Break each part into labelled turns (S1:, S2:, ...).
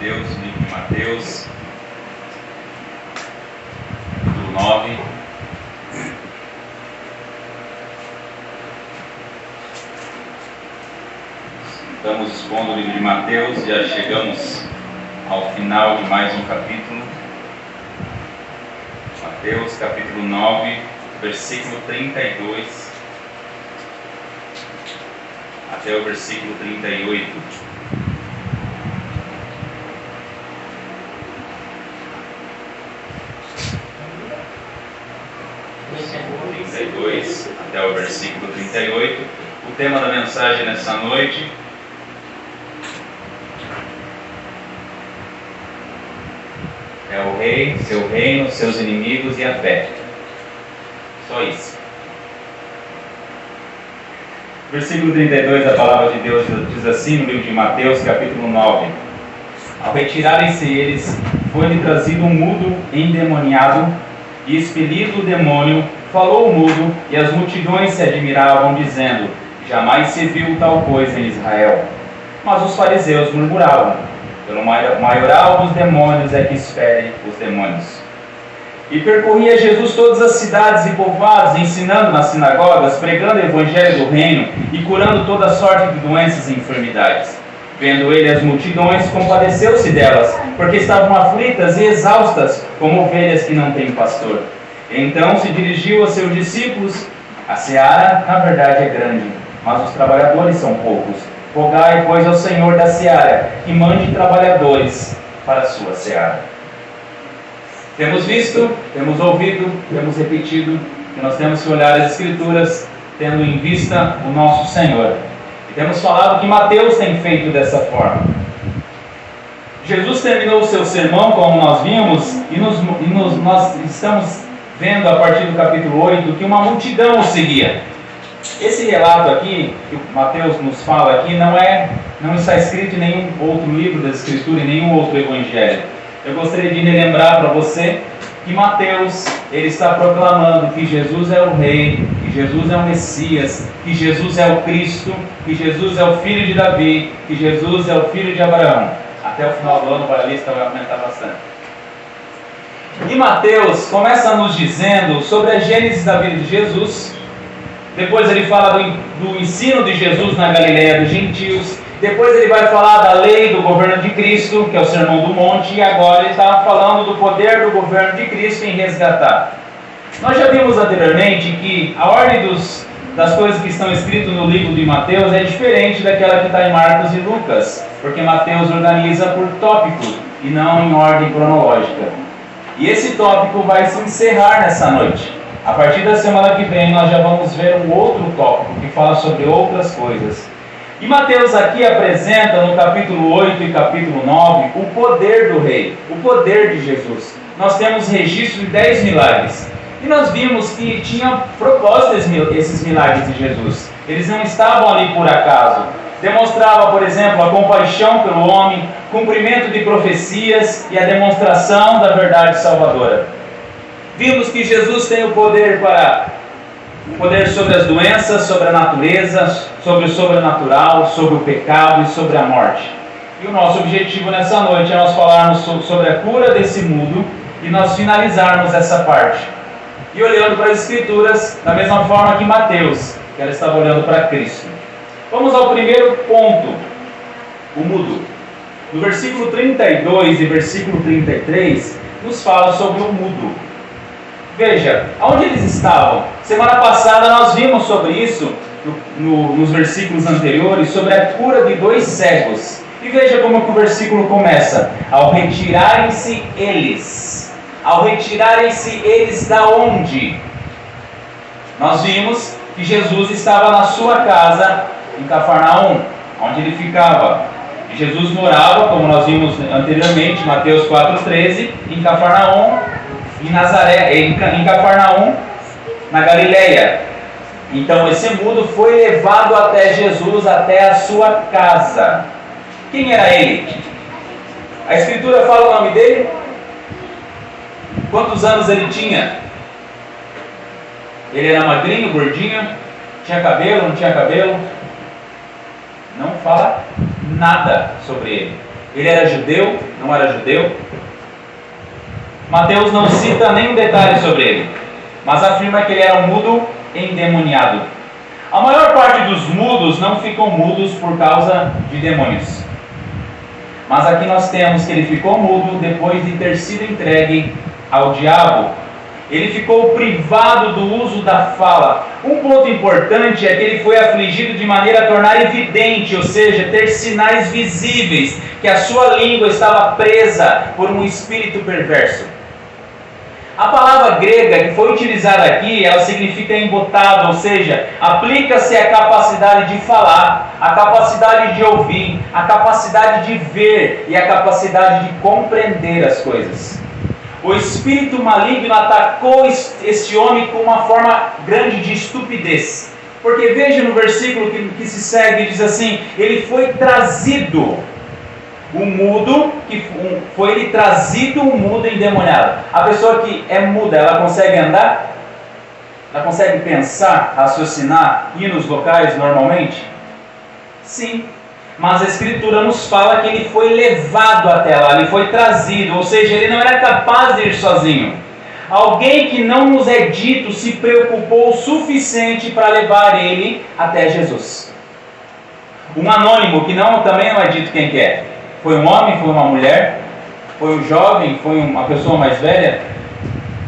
S1: Deus, livro de Mateus, capítulo 9. Estamos expondo o livro de Mateus, já chegamos ao final de mais um capítulo. Mateus, capítulo 9, versículo 32 até o versículo 38. 32 até o versículo 38. O tema da mensagem nessa noite é o rei, seu reino, seus inimigos e a fé. Só isso. Versículo 32 da palavra de Deus diz assim no livro de Mateus, capítulo 9. Ao retirarem-se eles, foi-lhe trazido um mudo endemoniado, e expelido o demônio, falou o mudo, e as multidões se admiravam, dizendo: jamais se viu tal coisa em Israel. Mas os fariseus murmuravam: pelo maioral dos demônios é que expele os demônios. E percorria Jesus todas as cidades e povoados, ensinando nas sinagogas, pregando o evangelho do reino e curando toda sorte de doenças e enfermidades. Vendo ele as multidões, compadeceu-se delas, porque estavam aflitas e exaustas, como ovelhas que não têm pastor. Então se dirigiu a seus discípulos: a seara, na verdade, é grande, mas os trabalhadores são poucos. Rogai, pois, ao Senhor da seara, que mande trabalhadores para a sua seara. Temos visto, temos ouvido, temos repetido que nós temos que olhar as Escrituras tendo em vista o nosso Senhor. E temos falado que Mateus tem feito dessa forma. Jesus terminou o seu sermão, como nós vimos, e nós estamos vendo a partir do capítulo 8 que uma multidão o seguia. Esse relato aqui, que Mateus nos fala aqui, não está escrito em nenhum outro livro da Escritura, em nenhum outro evangelho. Eu gostaria de lembrar para você que Mateus, ele está proclamando que Jesus é o Rei, que Jesus é o Messias, que Jesus é o Cristo, que Jesus é o Filho de Davi, que Jesus é o Filho de Abraão. Até o final do ano a lista vai aumentar bastante. E Mateus começa nos dizendo sobre a gênese da vida de Jesus. Depois ele fala do ensino de Jesus na Galileia dos gentios. Depois ele vai falar da lei do governo de Cristo, que é o Sermão do Monte. E agora ele está falando do poder do governo de Cristo em resgatar. Nós já vimos anteriormente que a ordem das coisas que estão escritas no livro de Mateus é diferente daquela que está em Marcos e Lucas, porque Mateus organiza por tópico e não em ordem cronológica. E esse tópico vai se encerrar nessa noite. A partir da semana que vem nós já vamos ver um outro tópico que fala sobre outras coisas. E Mateus aqui apresenta no capítulo 8 e capítulo 9 o poder do rei, o poder de Jesus. Nós temos registro de 10 milagres. E nós vimos que tinha propósito esses milagres de Jesus. Eles não estavam ali por acaso. Demonstrava, por exemplo, a compaixão pelo homem, cumprimento de profecias e a demonstração da verdade salvadora. Vimos que Jesus tem o poder sobre as doenças, sobre a natureza, sobre o sobrenatural, sobre o pecado e sobre a morte. E o nosso objetivo nessa noite é nós falarmos sobre a cura desse mundo e nós finalizarmos essa parte. E olhando para as Escrituras da mesma forma que Mateus, que ela estava olhando para Cristo. Vamos ao primeiro ponto, o mudo. No versículo 32 e versículo 33, nos fala sobre o mudo. Veja, onde eles estavam? Semana passada nós vimos sobre isso, nos versículos anteriores, sobre a cura de 2 cegos. E veja como que o versículo começa. Ao retirarem-se eles. Ao retirarem-se eles da onde? Nós vimos que Jesus estava na sua casa, em Cafarnaum, onde ele ficava. E Jesus morava, como nós vimos anteriormente, Mateus 4,13, em Cafarnaum, em Nazaré, em Cafarnaum, na Galileia. Então esse mudo foi levado até Jesus, até a sua casa. Quem era ele? A Escritura fala o nome dele? Quantos anos ele tinha? Ele era magrinho, gordinho? Tinha cabelo, não tinha cabelo? Não fala nada sobre ele. Ele era judeu? não era judeu. Mateus não cita nenhum detalhe sobre ele, mas afirma que ele era um mudo endemoniado. A maior parte dos mudos não ficam mudos por causa de demônios. Mas aqui nós temos que ele ficou mudo depois de ter sido entregue ao diabo. Ele ficou privado do uso da fala. Um ponto importante é que ele foi afligido de maneira a tornar evidente, ou seja, ter sinais visíveis, que a sua língua estava presa por um espírito perverso. A palavra grega que foi utilizada aqui, ela significa embotado, ou seja, aplica-se à capacidade de falar, à capacidade de ouvir, à capacidade de ver e à capacidade de compreender as coisas. O espírito maligno atacou este homem com uma forma grande de estupidez. Porque veja no versículo que se segue, diz assim: ele foi trazido, o mudo, foi-lhe trazido um mudo endemoniado. A pessoa que é muda, ela consegue andar? Ela consegue pensar, raciocinar, ir nos locais normalmente? Sim. Mas a Escritura nos fala que ele foi levado até lá, ele foi trazido, ou seja, ele não era capaz de ir sozinho. Alguém que não nos é dito se preocupou o suficiente para levar ele até Jesus. Um anônimo, que também não é dito quem que é. Foi um homem, foi uma mulher, foi um jovem, foi uma pessoa mais velha?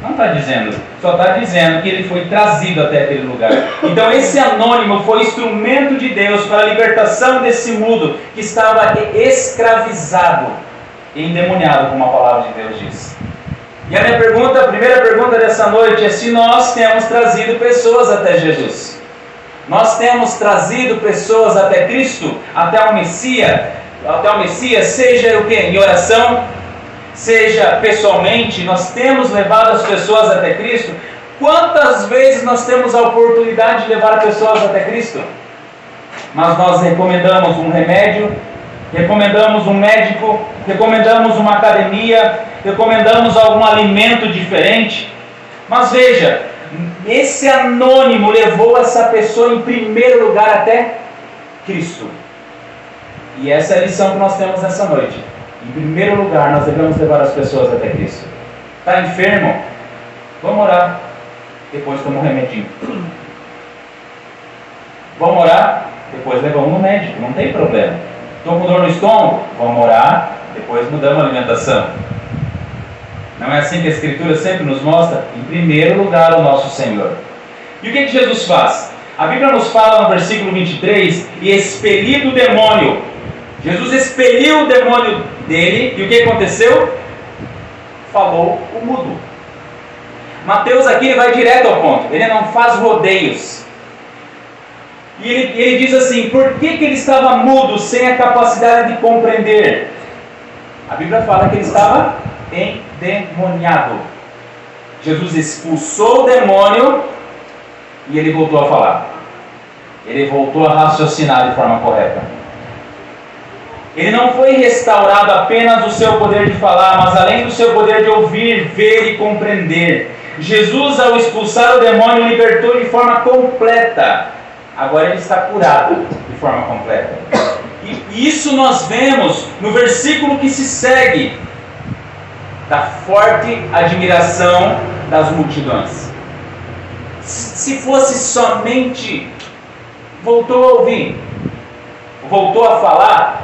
S1: Não está dizendo, só está dizendo que ele foi trazido até aquele lugar. Então esse anônimo foi instrumento de Deus para a libertação desse mudo que estava escravizado e endemoniado, como a palavra de Deus diz. E a primeira pergunta dessa noite é se nós temos trazido pessoas até Jesus. Nós temos trazido pessoas até Cristo, até o Messias, seja o que? Em oração, seja pessoalmente, nós temos levado as pessoas até Cristo. Quantas vezes nós temos a oportunidade de levar pessoas até Cristo? Mas nós recomendamos um remédio, recomendamos um médico, recomendamos uma academia, recomendamos algum alimento diferente. Mas veja, esse anônimo levou essa pessoa em primeiro lugar até Cristo. E essa é a lição que nós temos nessa noite. Em primeiro lugar, nós devemos levar as pessoas até Cristo. Está enfermo? Vamos orar. Depois toma um remedinho. Vamos orar? Depois levamos no médico. Não tem problema. Estou com dor no estômago? Vamos orar. Depois mudamos a alimentação. Não é assim que a Escritura sempre nos mostra? Em primeiro lugar, o nosso Senhor. E o que Jesus faz? A Bíblia nos fala no versículo 23, e expelido o demônio. Jesus expeliu o demônio dele, e o que aconteceu? Falou o mudo. Mateus aqui vai direto ao ponto, ele não faz rodeios. E ele diz assim: por que ele estava mudo, sem a capacidade de compreender? A Bíblia fala que ele estava endemoniado. Jesus expulsou o demônio e ele voltou a falar. Ele voltou a raciocinar de forma correta. Ele não foi restaurado apenas o seu poder de falar, mas além do seu poder de ouvir, ver e compreender. Jesus, ao expulsar o demônio, libertou de forma completa. Agora ele está curado de forma completa. E isso nós vemos no versículo que se segue, da forte admiração das multidões. Se fosse somente voltou a ouvir, voltou a falar,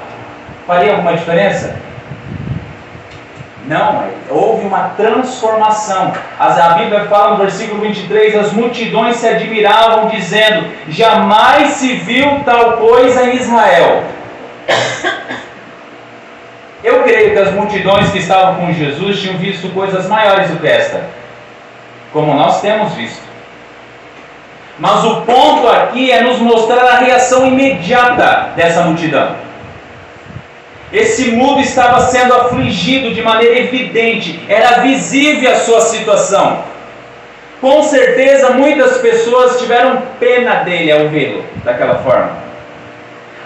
S1: faria alguma diferença? Não, houve uma transformação. A Bíblia fala no versículo 23, as multidões se admiravam, dizendo: jamais se viu tal coisa em Israel. Eu creio que as multidões que estavam com Jesus tinham visto coisas maiores do que esta, como nós temos visto. Mas o ponto aqui é nos mostrar a reação imediata dessa multidão. Esse mudo estava sendo afligido de maneira evidente, era visível a sua situação. Com certeza muitas pessoas tiveram pena dele ao vê-lo daquela forma.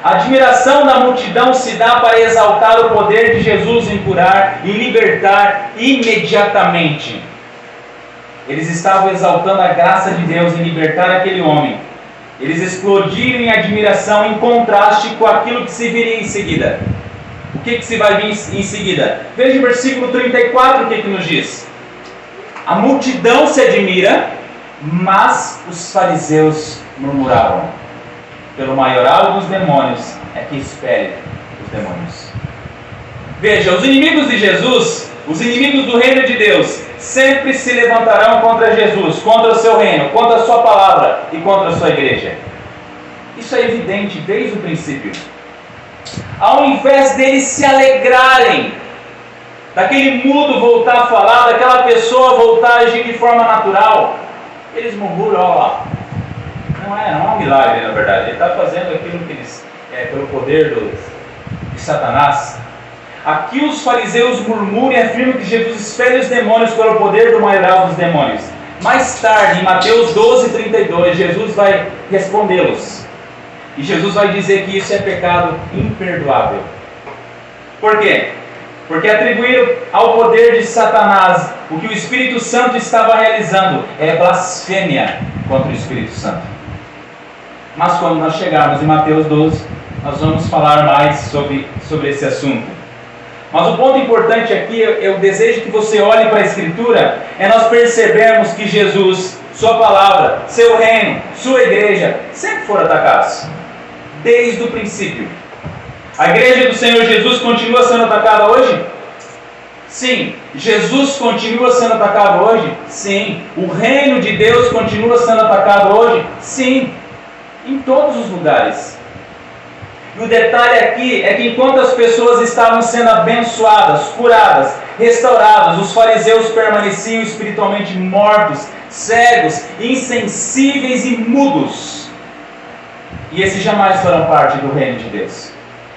S1: A admiração da multidão se dá para exaltar o poder de Jesus em curar e libertar imediatamente. Eles estavam exaltando a graça de Deus em libertar aquele homem. Eles explodiram em admiração em contraste com aquilo que se viria em seguida. O que se vai vir em seguida? Veja o versículo 34, o que nos diz? A multidão se admira, mas os fariseus murmuravam: pelo maioral dos demônios é que espere os demônios. Veja, os inimigos de Jesus, os inimigos do reino de Deus, sempre se levantarão contra Jesus, contra o seu reino, contra a sua palavra e contra a sua igreja. Isso é evidente desde o princípio. Ao invés deles se alegrarem, daquele mudo voltar a falar, daquela pessoa voltar a agir de forma natural, eles murmuram: ó lá. Não é um milagre, na verdade. Ele está fazendo aquilo que eles, pelo poder de Satanás. Aqui os fariseus murmuram e afirmam que Jesus espere os demônios pelo poder do maioral dos demônios. Mais tarde, em Mateus 12:32, Jesus vai respondê-los. E Jesus vai dizer que isso é pecado imperdoável. Por quê? Porque atribuir ao poder de Satanás o que o Espírito Santo estava realizando é blasfêmia contra o Espírito Santo. Mas quando nós chegarmos em Mateus 12, nós vamos falar mais sobre esse assunto. Mas o ponto importante aqui, eu desejo que você olhe para a Escritura, é nós percebermos que Jesus, sua palavra, seu reino, sua igreja, sempre foram atacados. Desde o princípio. A igreja do Senhor Jesus continua sendo atacada hoje? Sim. Jesus continua sendo atacado hoje? Sim. O reino de Deus continua sendo atacado hoje? Sim. Em todos os lugares. E o detalhe aqui é que enquanto as pessoas estavam sendo abençoadas, curadas, restauradas, os fariseus permaneciam espiritualmente mortos, cegos, insensíveis e mudos. E esses jamais farão parte do reino de Deus.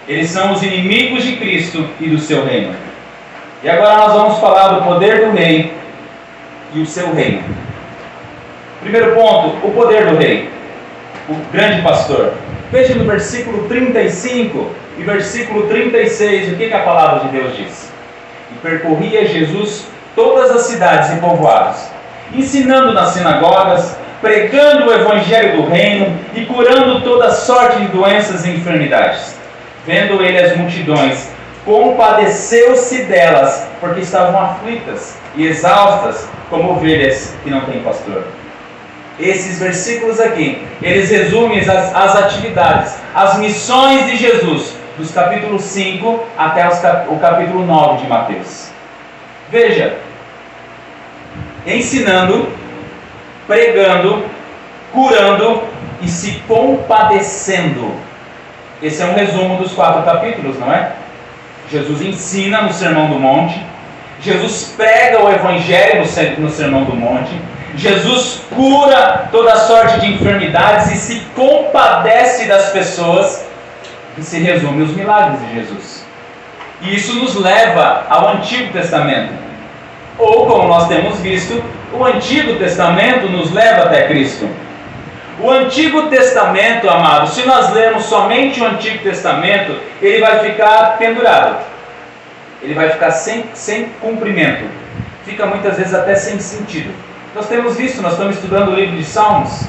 S1: Eles são os inimigos de Cristo e do seu reino. E agora nós vamos falar do poder do rei e o seu reino. Primeiro ponto, o poder do rei, o grande pastor. Veja no versículo 35 e versículo 36 o que a palavra de Deus diz. E percorria Jesus todas as cidades e povoados, ensinando nas sinagogas, pregando o evangelho do reino e curando toda sorte de doenças e enfermidades. Vendo ele as multidões, compadeceu-se delas, porque estavam aflitas e exaustas, como ovelhas que não têm pastor. Esses versículos aqui, eles resumem as atividades, as missões de Jesus, dos capítulos 5 até o capítulo 9 de Mateus. Veja, ensinando, pregando, curando e se compadecendo. Esse é um resumo dos 4 capítulos, não é? Jesus ensina no Sermão do Monte, Jesus prega o Evangelho no Sermão do Monte, Jesus cura toda sorte de enfermidades e se compadece das pessoas, que se resume os milagres de Jesus. E isso nos leva ao Antigo Testamento. Ou, como nós temos visto, o Antigo Testamento nos leva até Cristo. O Antigo Testamento, amados, se nós lermos somente o Antigo Testamento, ele vai ficar pendurado. Ele vai ficar sem cumprimento. Fica muitas vezes até sem sentido. Nós temos visto, nós estamos estudando o livro de Salmos,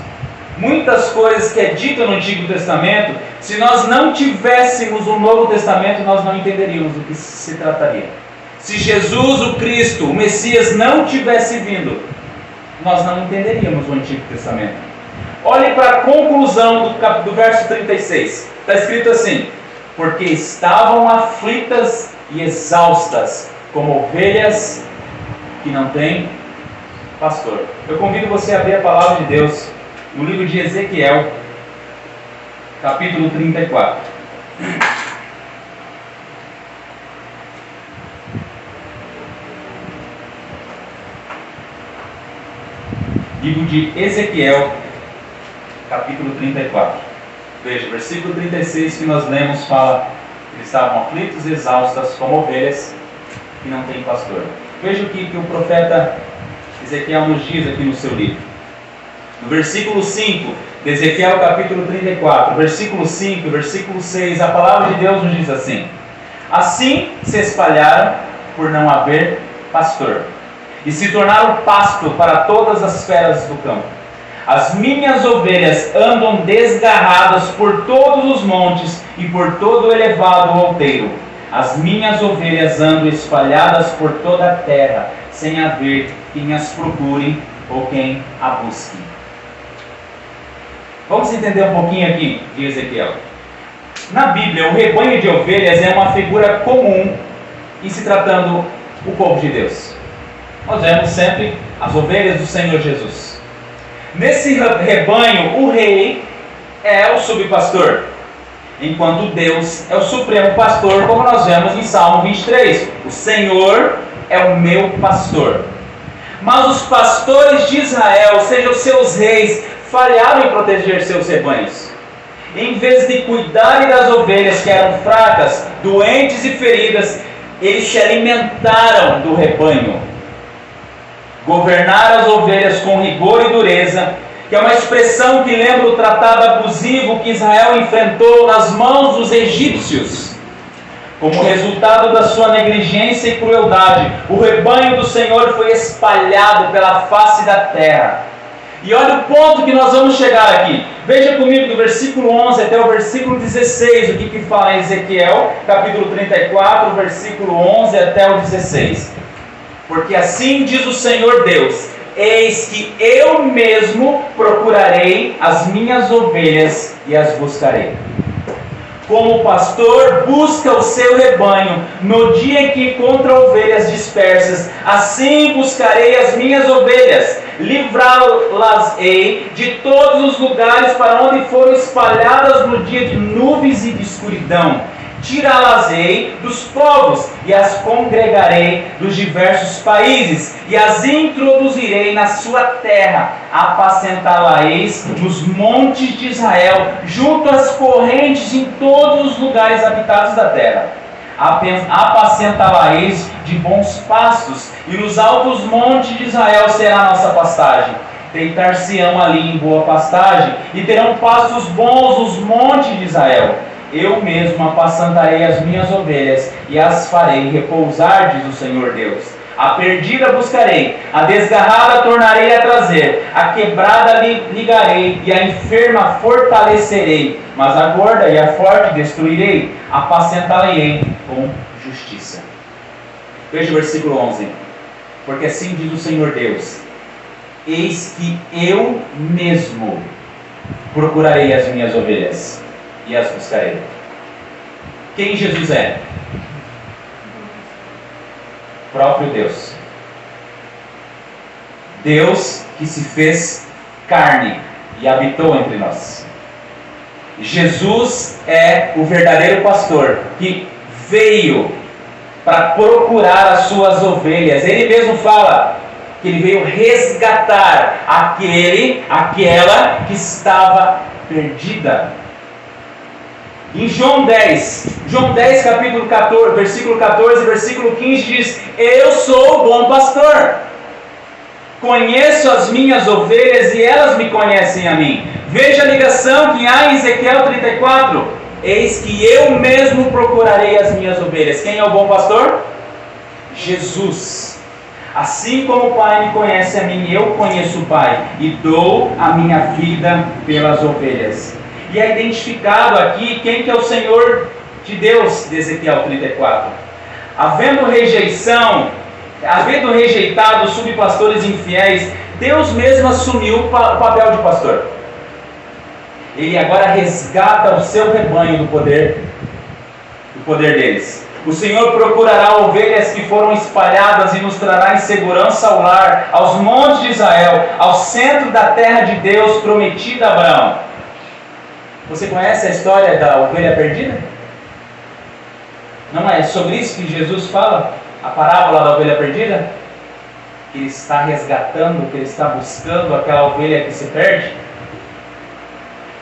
S1: muitas coisas que é dito no Antigo Testamento, se nós não tivéssemos o Novo Testamento, nós não entenderíamos do que se trataria. Se Jesus, o Cristo, o Messias, não tivesse vindo, nós não entenderíamos o Antigo Testamento. Olhe para a conclusão do verso 36. Está escrito assim: porque estavam aflitas e exaustas, como ovelhas que não têm pastor. Eu convido você a abrir a palavra de Deus no livro de Ezequiel, capítulo 34. Livro de Ezequiel, capítulo 34. Veja, versículo 36 que nós lemos fala que eles estavam aflitos e exaustas como ovelhas que não têm pastor. Veja o que o profeta Ezequiel nos diz aqui no seu livro. No versículo 5 de Ezequiel capítulo 34, versículo 5, versículo 6, a palavra de Deus nos diz assim: assim se espalharam por não haver pastor, e se tornaram pasto para todas as feras do campo. As minhas ovelhas andam desgarradas por todos os montes e por todo o elevado outeiro. as minhas ovelhas andam espalhadas por toda a terra, sem haver quem as procure ou quem a busque. Vamos entender um pouquinho aqui de Ezequiel. Na Bíblia, o rebanho de ovelhas é uma figura comum em se tratando o povo de Deus. Nós vemos sempre as ovelhas do Senhor Jesus. Nesse rebanho, o rei é o subpastor, enquanto Deus é o supremo pastor, como nós vemos em Salmo 23. O Senhor é o meu pastor. Mas os pastores de Israel, ou seja, os seus reis, falharam em proteger seus rebanhos. Em vez de cuidarem das ovelhas que eram fracas, doentes e feridas, eles se alimentaram do rebanho. Governaram as ovelhas com rigor e dureza, que é uma expressão que lembra o tratado abusivo que Israel enfrentou nas mãos dos egípcios. Como resultado da sua negligência e crueldade, o rebanho do Senhor foi espalhado pela face da terra. E olha o ponto que nós vamos chegar aqui. Veja comigo do versículo 11 até o versículo 16, o que fala em Ezequiel, capítulo 34, versículo 11 até o 16. Porque assim diz o Senhor Deus: eis que eu mesmo procurarei as minhas ovelhas e as buscarei. Como o pastor busca o seu rebanho no dia em que encontra ovelhas dispersas, assim buscarei as minhas ovelhas, livrá-las-ei de todos os lugares para onde foram espalhadas no dia de nuvens e de escuridão. Tirá-las-ei dos povos e as congregarei dos diversos países e as introduzirei na sua terra. Apacentá-la-eis nos montes de Israel, junto às correntes em todos os lugares habitados da terra. Apacentá-la-eis de bons pastos, e nos altos montes de Israel será a nossa pastagem. Deitar-se-ão ali em boa pastagem, e terão pastos bons os montes de Israel. Eu mesmo apacentarei as minhas ovelhas e as farei repousar, diz o Senhor Deus. A perdida buscarei, a desgarrada tornarei a trazer, a quebrada ligarei e a enferma fortalecerei, mas a gorda e a forte destruirei, apacentá-la-ei com justiça. Veja o versículo 11. Porque assim diz o Senhor Deus: eis que eu mesmo procurarei as minhas ovelhas e as buscarei. Quem Jesus é? Próprio Deus. Deus que se fez carne e habitou entre nós. Jesus é o verdadeiro pastor que veio para procurar as suas ovelhas. Ele mesmo fala que ele veio resgatar aquela que estava perdida. Em João 10, capítulo 14, versículo 14, versículo 15 diz: eu sou o bom pastor, conheço as minhas ovelhas e elas me conhecem a mim. Veja a ligação que há em Ezequiel 34: eis que eu mesmo procurarei as minhas ovelhas. Quem é o bom pastor? Jesus. Assim como o Pai me conhece a mim, eu conheço o Pai e dou a minha vida pelas ovelhas. E é identificado aqui quem que é o Senhor de Deus de Ezequiel 34. Havendo rejeitado os subpastores infiéis, Deus mesmo assumiu o papel de pastor. Ele agora resgata o seu rebanho do poder deles. O Senhor procurará ovelhas que foram espalhadas e nos trará em segurança ao lar, aos montes de Israel, ao centro da terra de Deus prometida a Abraão. Você conhece a história da ovelha perdida? Não é sobre isso que Jesus fala? A parábola da ovelha perdida? Que ele está resgatando, que ele está buscando aquela ovelha que se perde?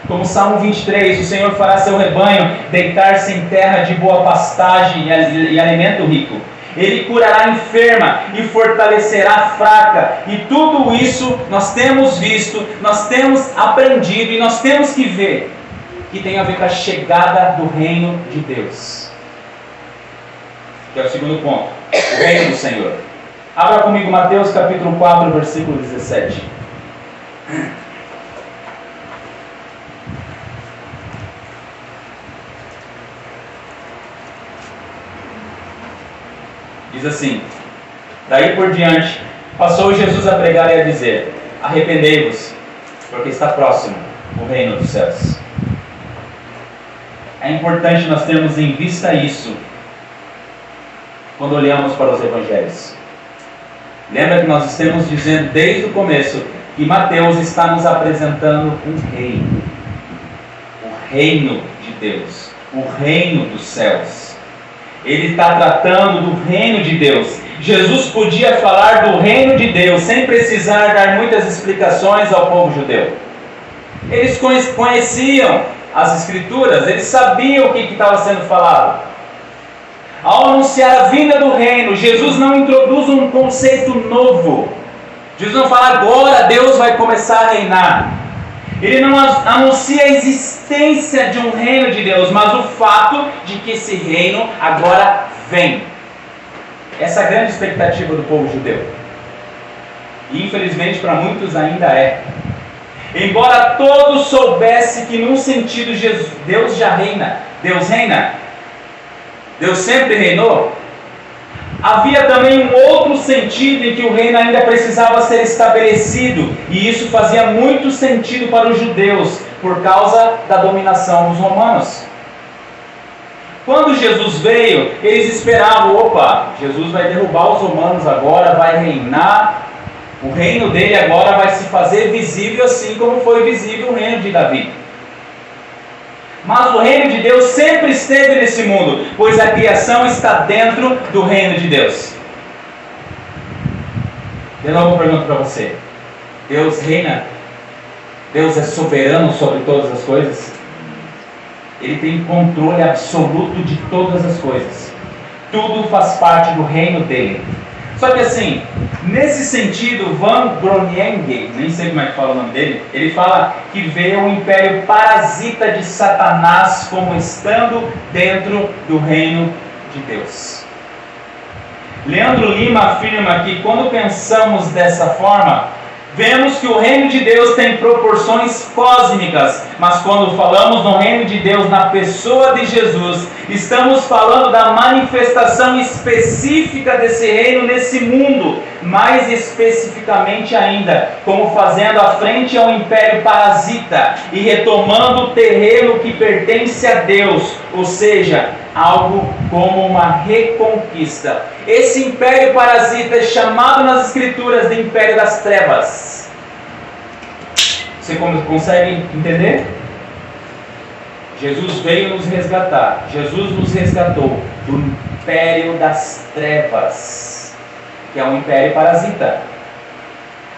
S1: Como Salmo 23, o Senhor fará seu rebanho deitar-se em terra de boa pastagem e alimento rico. Ele curará a enferma e fortalecerá a fraca. E tudo isso nós temos visto, nós temos aprendido e nós temos que ver que tem a ver com a chegada do reino de Deus. Que é o segundo ponto, o reino do Senhor. Abra comigo Mateus capítulo 4, versículo 17. Diz assim: daí por diante, passou Jesus a pregar e a dizer: arrependei-vos, porque está próximo o reino dos céus. É importante nós termos em vista isso quando olhamos para os evangelhos. Lembra que nós estamos dizendo desde o começo que Mateus está nos apresentando um rei, o reino de Deus, o reino dos céus. Ele está tratando do reino de Deus. Jesus podia falar do reino de Deus sem precisar dar muitas explicações ao povo judeu. Eles conheciam as Escrituras, eles sabiam o que estava sendo falado. Ao anunciar a vinda do reino, Jesus não introduz um conceito novo. Jesus não fala agora Deus vai começar a reinar. Ele não anuncia a existência de um reino de Deus, mas o fato de que esse reino agora vem. Essa é a grande expectativa do povo judeu. E infelizmente para muitos ainda é. Embora todos soubessem que num sentido Deus já reina, Deus reina, Deus sempre reinou, havia também um outro sentido em que o reino ainda precisava ser estabelecido, e isso fazia muito sentido para os judeus, por causa da dominação dos romanos. Quando Jesus veio, eles esperavam, opa, Jesus vai derrubar os romanos agora, vai reinar, o reino dele agora vai se fazer visível assim como foi visível o reino de Davi. Mas o reino de Deus sempre esteve nesse mundo, pois a criação está dentro do reino de Deus. De novo eu pergunto para você: Deus reina? Deus é soberano sobre todas as coisas? Ele tem controle absoluto de todas as coisas. Tudo faz parte do reino dele. Só que assim, nesse sentido, Van Groningen, nem sei como é que fala o nome dele, ele fala que vê o império parasita de Satanás como estando dentro do reino de Deus. Leandro Lima afirma que quando pensamos dessa forma, vemos que o reino de Deus tem proporções cósmicas, mas quando falamos no reino de Deus na pessoa de Jesus, estamos falando da manifestação específica desse reino nesse mundo, mais especificamente ainda, como fazendo a frente ao império parasita e retomando o terreno que pertence a Deus, ou seja, algo como uma reconquista. Esse império parasita é chamado nas Escrituras de império das trevas. Você consegue entender? Jesus veio nos resgatar. Jesus nos resgatou do império das trevas, que é um império parasita.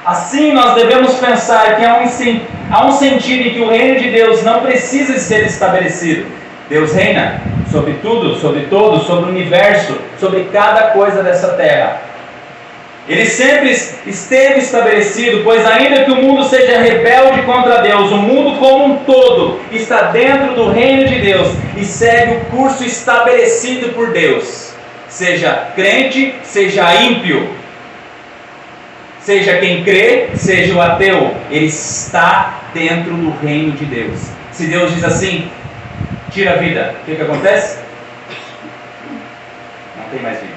S1: Assim nós devemos pensar que há um sentido em que o reino de Deus não precisa ser estabelecido. Deus reina sobre tudo, sobre todos, sobre o universo, sobre cada coisa dessa terra. Ele sempre esteve estabelecido, pois ainda que o mundo seja rebelde contra Deus, o mundo como um todo está dentro do reino de Deus e segue o curso estabelecido por Deus. Seja crente, seja ímpio, seja quem crê, seja o ateu, ele está dentro do reino de Deus. Se Deus diz assim, tira a vida, o que acontece? Não tem mais vida.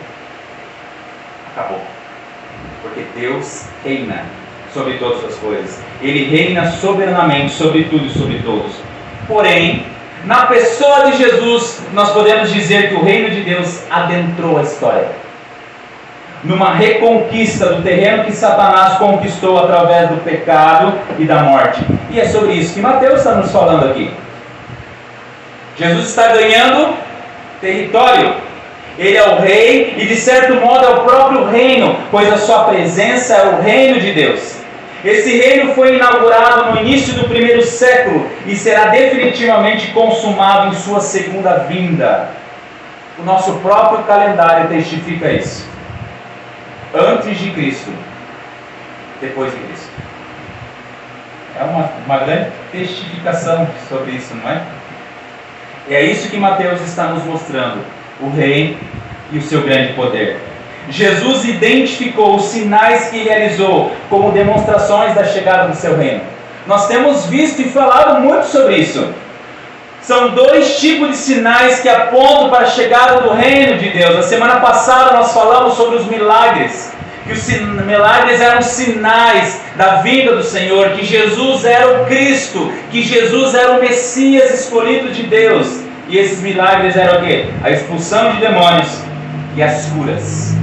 S1: Acabou. Porque Deus reina sobre todas as coisas. Ele reina soberanamente sobre tudo e sobre todos. Porém, na pessoa de Jesus, nós podemos dizer que o reino de Deus adentrou a história. Numa reconquista do terreno que Satanás conquistou através do pecado e da morte. E é sobre isso que Mateus está nos falando aqui. Jesus está ganhando território. Ele é o rei e de certo modo é o próprio reino, pois a sua presença é o reino de Deus. Esse reino foi inaugurado no início do primeiro século e será definitivamente consumado em sua segunda vinda. O nosso próprio calendário testifica isso. Antes de Cristo, depois de Cristo. É uma grande testificação sobre isso, não é? É isso que Mateus está nos mostrando, o rei e o seu grande poder. Jesus identificou os sinais que realizou como demonstrações da chegada do seu reino. Nós temos visto e falado muito sobre isso. São dois tipos de sinais que apontam para a chegada do reino de Deus. A semana passada nós falamos sobre os milagres, que os milagres eram sinais da vinda do Senhor, que Jesus era o Cristo, que Jesus era o Messias escolhido de Deus. E esses milagres eram o quê? A expulsão de demônios e as curas.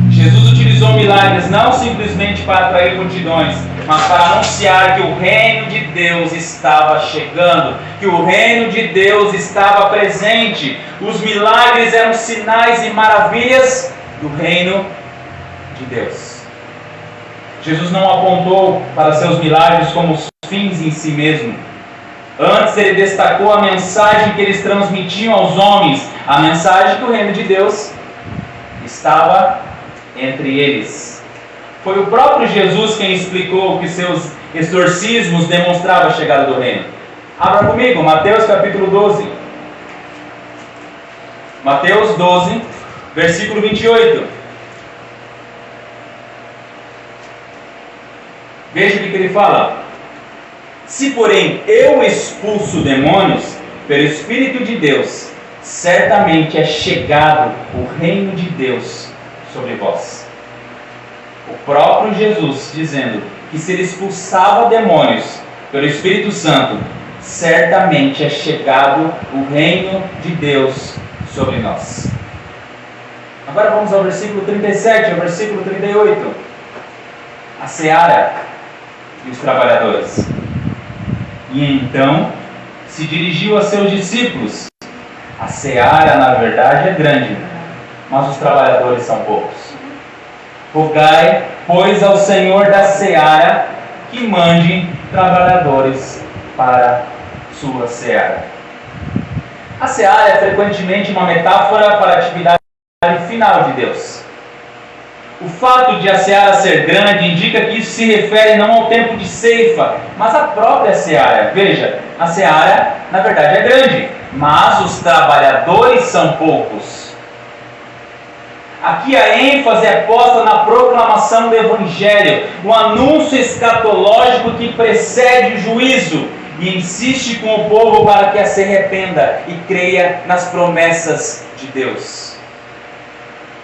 S1: Jesus utilizou milagres não simplesmente para atrair multidões, mas para anunciar que o reino de Deus estava chegando, que o reino de Deus estava presente. Os milagres eram sinais e maravilhas do reino de Deus. Jesus não apontou para seus milagres como os fins em si mesmo. Antes ele destacou a mensagem que eles transmitiam aos homens, a mensagem que o reino de Deus estava entre eles. Foi o próprio Jesus quem explicou que seus exorcismos demonstravam a chegada do reino. Abra comigo, Mateus capítulo 12. Mateus 12, versículo 28. Veja o que ele fala. Se, porém, eu expulso demônios pelo Espírito de Deus, certamente é chegado o reino de Deus sobre vós. O próprio Jesus dizendo que se ele expulsava demônios pelo Espírito Santo, certamente é chegado o reino de Deus sobre nós. Agora vamos ao versículo 37, ao versículo 38. A seara e os trabalhadores. E então se dirigiu a seus discípulos. A seara, na verdade, é grande, mas os trabalhadores são poucos. Rogai, pois, ao Senhor da seara que mande trabalhadores para sua seara. A seara é frequentemente uma metáfora para a atividade final de Deus. O fato de a seara ser grande indica que isso se refere não ao tempo de ceifa, mas à própria seara. Veja, a seara, na verdade, é grande, mas os trabalhadores são poucos. Aqui a ênfase é posta na proclamação do Evangelho, o anúncio escatológico que precede o juízo, e insiste com o povo para que se arrependa e creia nas promessas de Deus.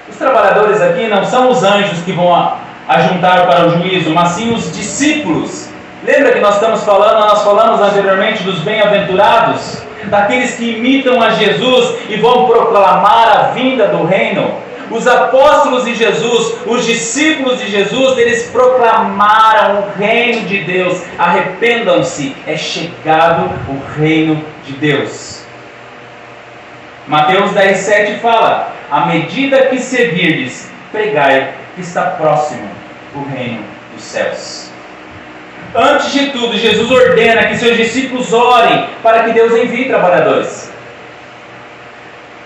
S1: Os trabalhadores aqui não são os anjos que vão ajuntar para o juízo, mas sim os discípulos. Lembra que nós falamos anteriormente dos bem-aventurados? Daqueles que imitam a Jesus e vão proclamar a vinda do reino. Os apóstolos de Jesus, os discípulos de Jesus, eles proclamaram o reino de Deus. Arrependam-se, é chegado o reino de Deus. Mateus 10,7 fala: à medida que seguirdes, pregai que está próximo o reino dos céus. Antes de tudo, Jesus ordena que seus discípulos orem para que Deus envie trabalhadores.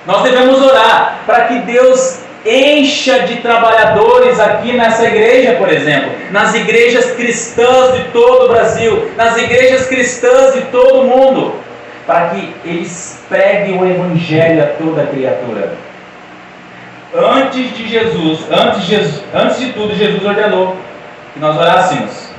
S1: Nós devemos orar para que Deus encha de trabalhadores aqui nessa igreja, por exemplo, nas igrejas cristãs de todo o Brasil, nas igrejas cristãs de todo o mundo, para que eles preguem o Evangelho a toda criatura. Antes de tudo, Jesus ordenou que nós orássemos.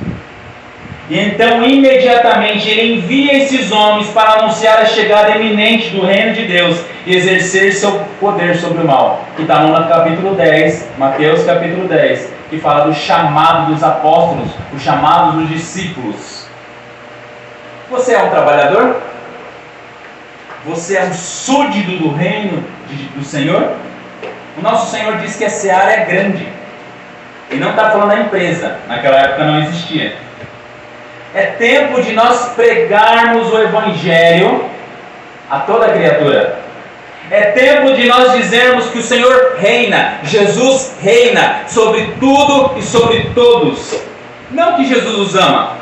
S1: E então, imediatamente, ele envia esses homens para anunciar a chegada iminente do reino de Deus e exercer seu poder sobre o mal. Que está no capítulo 10, Mateus capítulo 10, que fala do chamado dos apóstolos, o chamado dos discípulos. Você é um trabalhador? Você é um súdito do reino do Senhor? O nosso Senhor diz que a seara é grande. Ele não está falando da empresa, naquela época não existia. É tempo de nós pregarmos o Evangelho a toda criatura. É tempo de nós dizermos que o Senhor reina, Jesus reina sobre tudo e sobre todos. Não que Jesus os ama,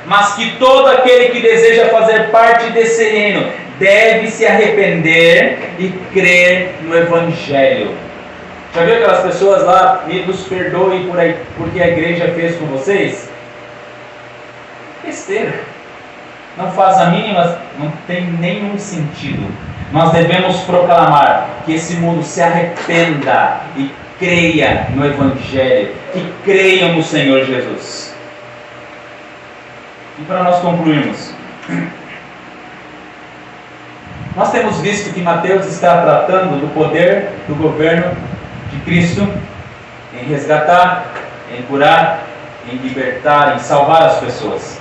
S1: mas que todo aquele que deseja fazer parte desse reino deve se arrepender e crer no Evangelho. Já viu aquelas pessoas lá, me nos perdoe porque a igreja fez com vocês? Besteira. Não faz a mínima, não tem nenhum sentido. Nós devemos proclamar que esse mundo se arrependa e creia no Evangelho, que creiam no Senhor Jesus. E para nós concluirmos, Nós temos visto que Mateus está tratando do poder do governo de Cristo em resgatar, em curar, em libertar, em salvar as pessoas.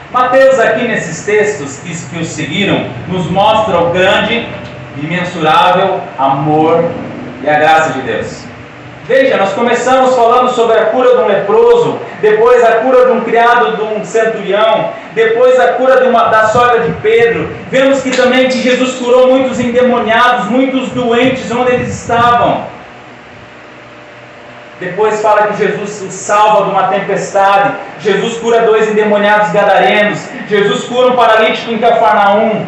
S1: Mateus aqui nesses textos que os seguiram, nos mostra o grande, imensurável amor e a graça de Deus. Veja, nós começamos falando sobre a cura de um leproso, depois a cura de um criado de um centurião, depois a cura da sogra de Pedro. Vemos que também que Jesus curou muitos endemoniados, muitos doentes onde eles estavam. Depois fala que Jesus os salva de uma tempestade. Jesus cura 2 endemoniados gadarenos. Jesus cura um paralítico em Cafarnaum.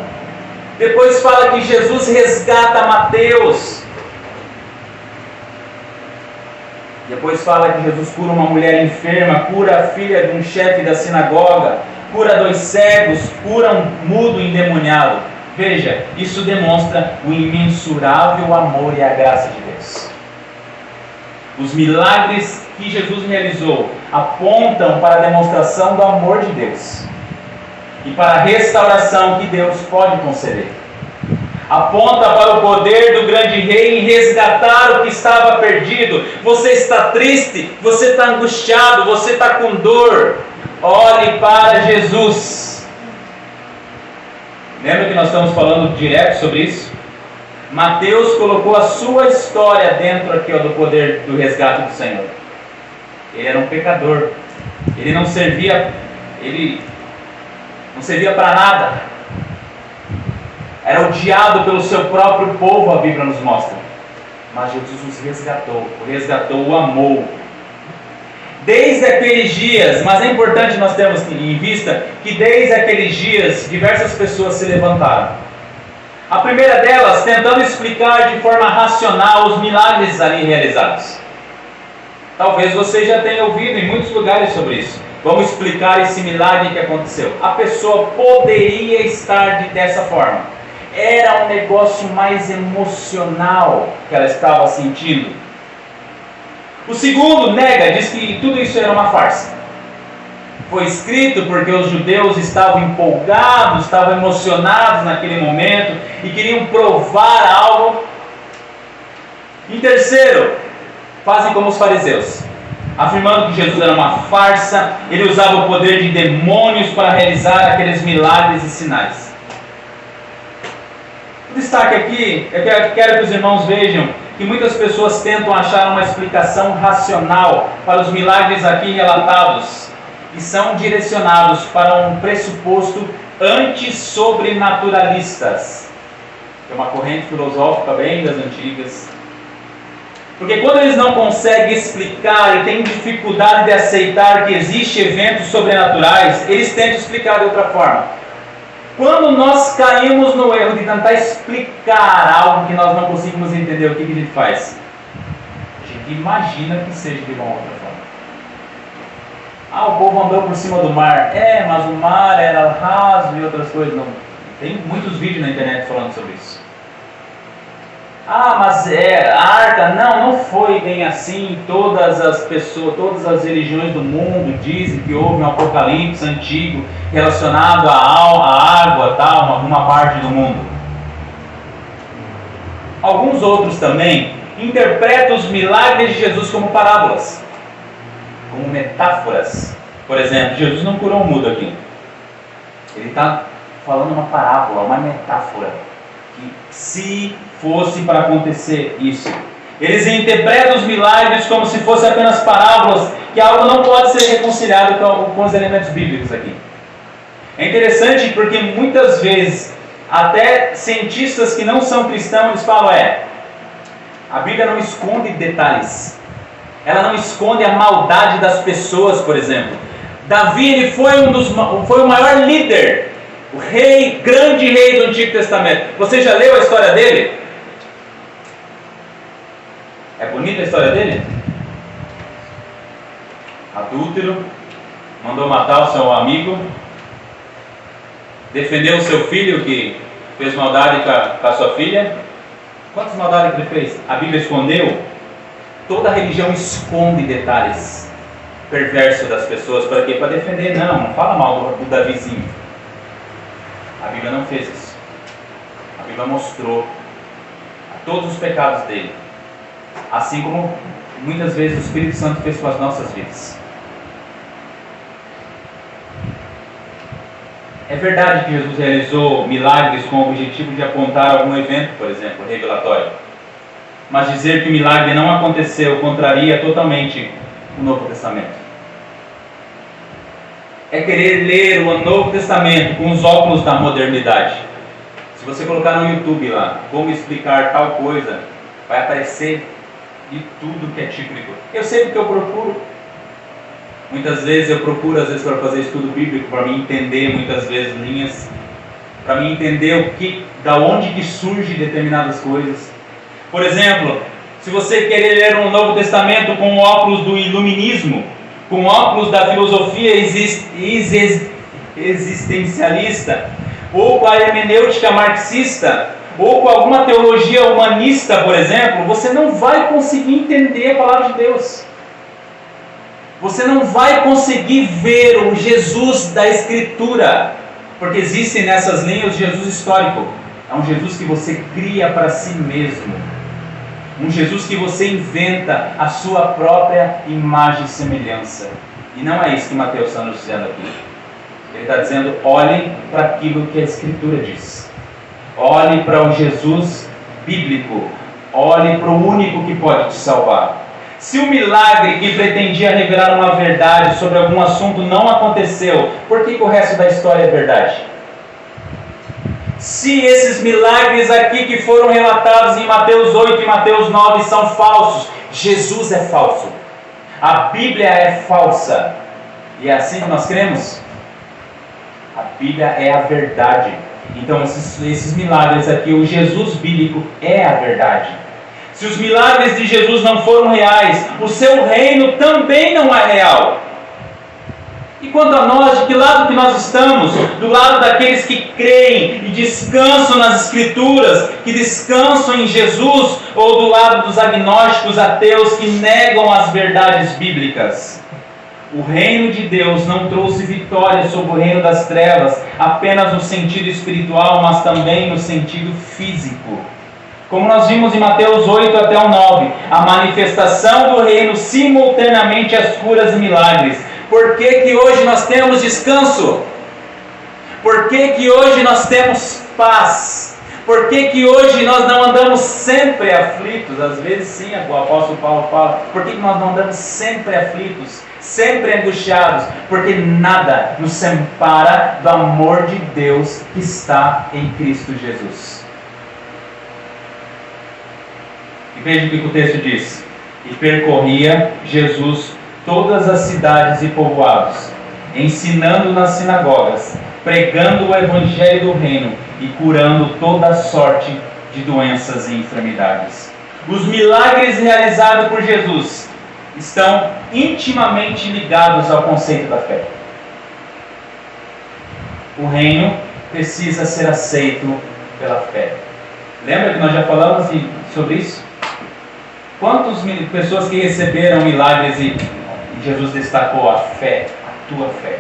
S1: Depois fala que Jesus resgata Mateus. Depois fala que Jesus cura uma mulher enferma, cura a filha de um chefe da sinagoga, cura 2 cegos, cura um mudo endemoniado. Veja, isso demonstra o imensurável amor e a graça de Deus. Os milagres que Jesus realizou apontam para a demonstração do amor de Deus e para a restauração que Deus pode conceder. Aponta para o poder do grande rei em resgatar o que estava perdido. Você está triste, você está angustiado, você está com dor. Olhe para Jesus. Lembra que nós estamos falando direto sobre isso? Mateus colocou a sua história dentro aqui do poder do resgate do Senhor. Ele era um pecador. Ele não servia para nada. Era odiado pelo seu próprio povo, a Bíblia nos mostra. Mas Jesus os resgatou, o amou. Desde aqueles dias, mas é importante nós termos em vista que desde aqueles dias diversas pessoas se levantaram. A primeira delas tentando explicar de forma racional os milagres ali realizados. Talvez você já tenha ouvido em muitos lugares sobre isso. Vamos explicar esse milagre que aconteceu. A pessoa poderia estar dessa forma. Era um negócio mais emocional que ela estava sentindo. O segundo nega, diz que tudo isso era uma farsa. Foi escrito porque os judeus estavam empolgados, estavam emocionados naquele momento e queriam provar algo. Em terceiro, fazem como os fariseus, afirmando que Jesus era uma farsa, ele usava o poder de demônios para realizar aqueles milagres e sinais. O destaque aqui é que eu quero que os irmãos vejam que muitas pessoas tentam achar uma explicação racional para os milagres aqui relatados e são direcionados para um pressuposto antissobrenaturalistas. É uma corrente filosófica bem das antigas. Porque quando eles não conseguem explicar e têm dificuldade de aceitar que existem eventos sobrenaturais, eles tentam explicar de outra forma. Quando nós caímos no erro de tentar explicar algo que nós não conseguimos entender, o que a gente faz? A gente imagina que seja de uma outra forma. O povo andou por cima do mar. Mas o mar era raso e outras coisas. Não. Tem muitos vídeos na internet falando sobre isso. Mas a arca, não foi bem assim. Todas as pessoas, todas as religiões do mundo dizem que houve um apocalipse antigo relacionado à água, uma parte do mundo. Alguns outros também interpretam os milagres de Jesus como parábolas, como metáforas. Por exemplo, Jesus não curou um mudo aqui. Ele está falando uma parábola, uma metáfora. Que se fosse para acontecer isso. Eles interpretam os milagres como se fossem apenas parábolas, que algo não pode ser reconciliado com os elementos bíblicos aqui. É interessante porque muitas vezes, até cientistas que não são cristãos, eles falam, a Bíblia não esconde detalhes. Ela não esconde a maldade das pessoas, por exemplo. Davi, ele foi o maior líder, o grande rei do Antigo Testamento. Você já leu a história dele? É bonita a história dele? Adúltero, mandou matar o seu amigo, defendeu o seu filho que fez maldade com a sua filha. Quantas maldades que ele fez? A Bíblia escondeu? Toda religião esconde detalhes perversos das pessoas. Para quê? Para defender. Não fala mal do Davizinho. A Bíblia não fez isso. A A Bíblia mostrou todos os pecados dele, assim como muitas vezes o Espírito Santo fez com as nossas vidas. É verdade que Jesus realizou milagres com o objetivo de apontar algum evento, por exemplo, revelatório. Mas dizer que o milagre não aconteceu contraria totalmente o Novo Testamento. É querer ler o Novo Testamento com os óculos da modernidade. Se você colocar no YouTube lá, como explicar tal coisa, vai aparecer de tudo que é típico. Eu sei o que eu procuro. Muitas vezes eu procuro, às vezes, para fazer estudo bíblico, para mim entender muitas vezes linhas, para mim entender da onde que surge determinadas coisas. Por exemplo, se você querer ler um Novo Testamento com óculos do iluminismo, com óculos da filosofia existencialista, ou com a hermenêutica marxista, ou com alguma teologia humanista, por exemplo, você não vai conseguir entender a palavra de Deus. Você não vai conseguir ver o Jesus da Escritura, porque existem nessas linhas o Jesus histórico. É um Jesus que você cria para si mesmo. Um Jesus que você inventa a sua própria imagem e semelhança. E não é isso que Mateus está nos dizendo aqui. Ele está dizendo, olhe para aquilo que a Escritura diz. Olhe para o Jesus bíblico. Olhe para o único que pode te salvar. Se o milagre que pretendia revelar uma verdade sobre algum assunto não aconteceu, por que o resto da história é verdade? Se esses milagres aqui que foram relatados em Mateus 8 e Mateus 9 são falsos, Jesus é falso. A Bíblia é falsa. E é assim que nós cremos? A Bíblia é a verdade. Então esses milagres aqui, o Jesus bíblico é a verdade. Se os milagres de Jesus não foram reais, o seu reino também não é real. E quanto a nós, de que lado que nós estamos? Do lado daqueles que creem e descansam nas Escrituras, que descansam em Jesus, ou do lado dos agnósticos ateus que negam as verdades bíblicas? O reino de Deus não trouxe vitória sobre o reino das trevas, apenas no sentido espiritual, mas também no sentido físico. Como nós vimos em Mateus 8 até o 9, a manifestação do reino simultaneamente às curas e milagres. Por que que hoje nós temos descanso? Por que que hoje nós temos paz? Por que que hoje nós não andamos sempre aflitos? Às vezes sim, o apóstolo Paulo fala. Por que que nós não andamos sempre aflitos? Sempre angustiados? Porque nada nos separa do amor de Deus que está em Cristo Jesus. E veja o que o texto diz. E percorria Jesus todas as cidades e povoados, ensinando nas sinagogas, pregando o evangelho do reino e curando toda sorte de doenças e enfermidades. Os milagres realizados por Jesus estão intimamente ligados ao conceito da fé. O reino precisa ser aceito pela fé. Lembra que nós já falamos sobre isso? Quantas pessoas que receberam milagres e Jesus destacou a fé, a tua fé?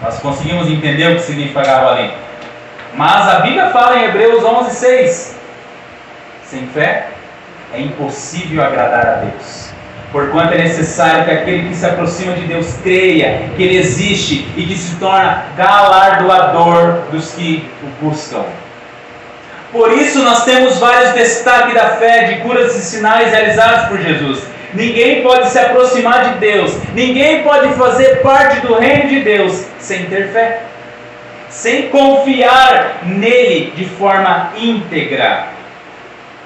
S1: Nós conseguimos entender o que significava ali. Mas a Bíblia fala em Hebreus 11:6: sem fé é impossível agradar a Deus, porquanto é necessário que aquele que se aproxima de Deus creia que Ele existe e que se torna galardoador dos que o buscam. Por isso nós temos vários destaques da fé, de curas e sinais realizados por Jesus. Ninguém pode se aproximar de Deus, ninguém pode fazer parte do reino de Deus sem ter fé, sem confiar nele de forma íntegra.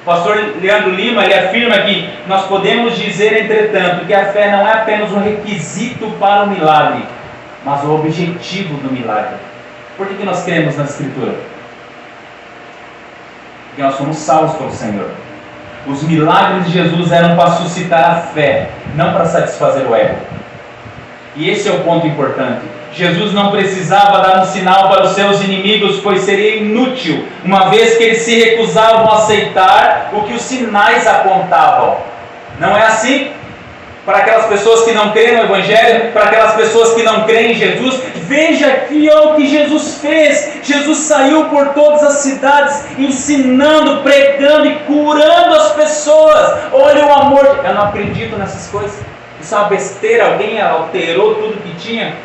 S1: O pastor Leandro Lima, ele afirma que nós podemos dizer, entretanto, que a fé não é apenas um requisito para o milagre, mas o objetivo do milagre. Por que nós cremos na Escritura? Porque nós somos salvos pelo Senhor. Os milagres de Jesus eram para suscitar a fé, não para satisfazer o ego. E esse é o ponto importante. Jesus não precisava dar um sinal para os seus inimigos, pois seria inútil, uma vez que eles se recusavam a aceitar o que os sinais apontavam. Não é assim? para aquelas pessoas que não creem no Evangelho, para aquelas pessoas que não creem em Jesus. Veja aqui ó, o que Jesus fez. Jesus saiu por todas as cidades, ensinando, pregando e curando as pessoas. Olha o amor. Eu não acredito nessas coisas. Isso é uma besteira. Alguém alterou tudo que tinha.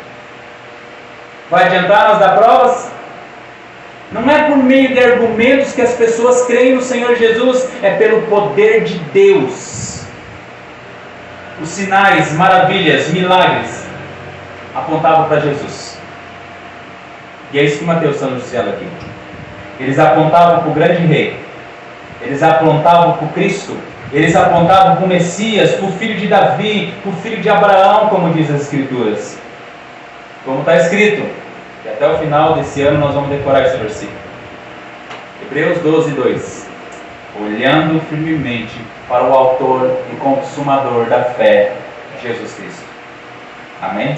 S1: Vai adiantar nós dar provas? Não é por meio de argumentos que as pessoas creem no Senhor Jesus, é pelo poder de Deus. Os sinais, maravilhas, milagres apontavam para Jesus. E é isso que Mateus está anunciando aqui. Eles apontavam para o grande rei. Eles apontavam para o Cristo. Eles apontavam para o Messias, para o filho de Davi, para o filho de Abraão, como diz as Escrituras. Como está escrito. E até o final desse ano nós vamos decorar esse versículo. Hebreus 12, 2. Olhando firmemente para o autor e consumador da fé, Jesus Cristo. Amém?